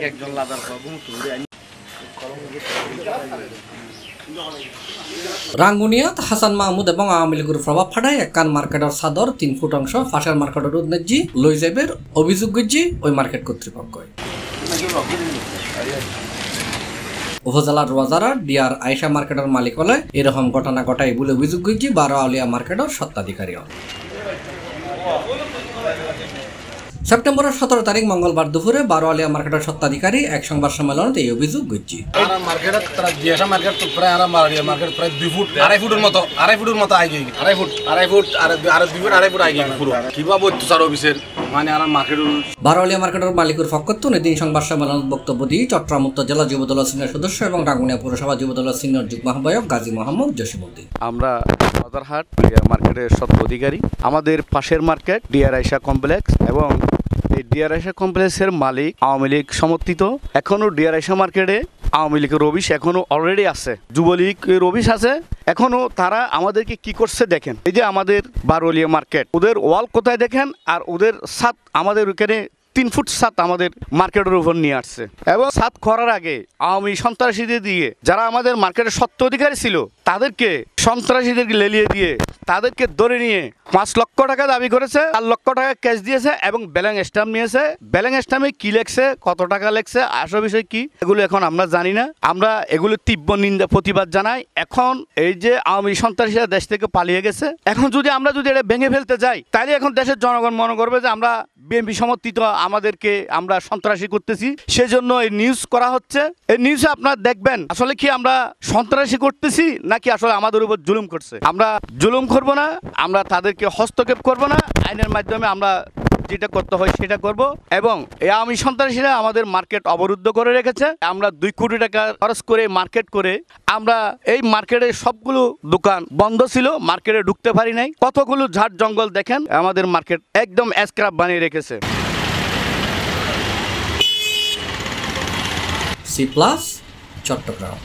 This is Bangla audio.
একজন লাদার রাঙ্গুনিয়াত হাসান মাহমুদ এবং আওয়ামী লীগের প্রভাব ফাটায় একান মার্কেটের চাদর 3 ফুট অংশ ফাঁসের মার্কেটের উদ্নেজি লই যাইবের অভিযোগ গজি ওই মার্কেট কর্তৃপক্ষ উপজেলার রোয়াজারার ডিআর আয়েশা মার্কেটের মালিক হলে এরকম ঘটনা ঘটায় বলে অভিযোগ গজি 12 আউলিয়া মার্কেটের স্বত্বাধিকারী সেপ্টেম্বরের 17 তারিখ মঙ্গলবার দুপুরে 12 আলিয়া মার্কেটের স্বত্বাধিকারী এক সংবাদ সম্মেলনে এই অভিযোগ গজি দুই ফুট আড়াই ফুটের মতো আগে 2.5 ফুট আর 2 ফুট আড়াই ফুট আগে পুরো কিভাবে অত্যাচার অফিসের মানে আর মার্কেট 12 আলিয়া মার্কেটের মালিকের পক্ষত্ব এদিন সংবাদ সম্মেলনে বক্তব্য দিয়ে চট্টগ্রাম উত্তর জেলা যুবদলের সিনিয়র সদস্য এবং রাঙ্গুনিয়া পৌরসভা যুবদলের সিনিয়র যুগ্ম আহ্বায়ক গাজী মোহাম্মদ জসিমউদ্দিন। আমরা বাজারহাট মার্কেটের স্বত্বাধিকারী। আমাদের পাশের মার্কেট ডিআর আয়েশা কমপ্লেক্স এবং এই ডিআর আয়েশা কমপ্লেক্সের মালিক আওয়ামী লীগ সমর্থিত। এখনো ডিআর আয়েশা মার্কেটে আওয়ামী লীগের অফিস এখনো অলরেডি আছে, যুবলীগের অফিস আছে। এখনো তারা আমাদেরকে কি করছে দেখেন, এই যে আমাদের 12 আলিয়া মার্কেট, ওদের ওয়াল কোথায় দেখেন, আর ওদের ছাদ আমাদের ওখানে 3 ফুট ছাদ আমাদের মার্কেটের উপর নিয়ে আসছে। এবং ছাদ করার আগে আওয়ামী সন্ত্রাসীদের দিয়ে যারা আমাদের মার্কেটের স্বত্বাধিকারী ছিল তাদেরকে সন্ত্রাসীদেরকে লেলিয়ে দিয়ে তাদেরকে ধরে নিয়ে 5 লক্ষ টাকা দাবি করেছে, 4 লক্ষ টাকা ক্যাশ দিয়েছে এবং ব্যালেন্স স্ট্যাম্প নিয়েছে। ব্যালেন্স স্ট্যাম্পে কি লেখছে, কত টাকা লেখছে, আসল বিষয় কি, এগুলো এখন আমরা জানি না। আমরা এগুলো তীব্র নিন্দা প্রতিবাদ জানাই। এখন এই যে আওয়ামী সন্ত্রাসীরা দেশ থেকে পালিয়ে গেছে, এখন যদি আমরা এটা ভেঙে ফেলতে যাই তাহলে এখন দেশের জনগণ মনে করবে যে আমরা বিএনপি সমর্থিত, আমাদেরকে আমরা সন্ত্রাসী করতেছি। সেজন্য এই নিউজ করা হচ্ছে। এই নিউজে আপনারা দেখবেন আসলে কি আমরা সন্ত্রাসী করতেছি নাকি আসলে আমাদের উপর জুলুম করছে। আমরা জুলুম করব না, আমরা তাদেরকে হস্তক্ষেপ করব না, আইনের মাধ্যমে আমরা যেটা করতে হয় সেটা করব। এবং এই আওয়ামী সন্ত্রাসীরা আমাদের মার্কেট অবরুদ্ধ করে রেখেছে। আমরা 2 কোটি টাকা খরচ করে মার্কেট করে আমরা এই মার্কেটে সবগুলো দোকান বন্ধ ছিল, মার্কেটে ঢুকতে পারি নাই। কতগুলো ঝাড় জঙ্গল দেখেন, আমাদের মার্কেট একদম স্ক্র্যাপ বানিয়ে রেখেছে। C+ চট্টগ্রাম।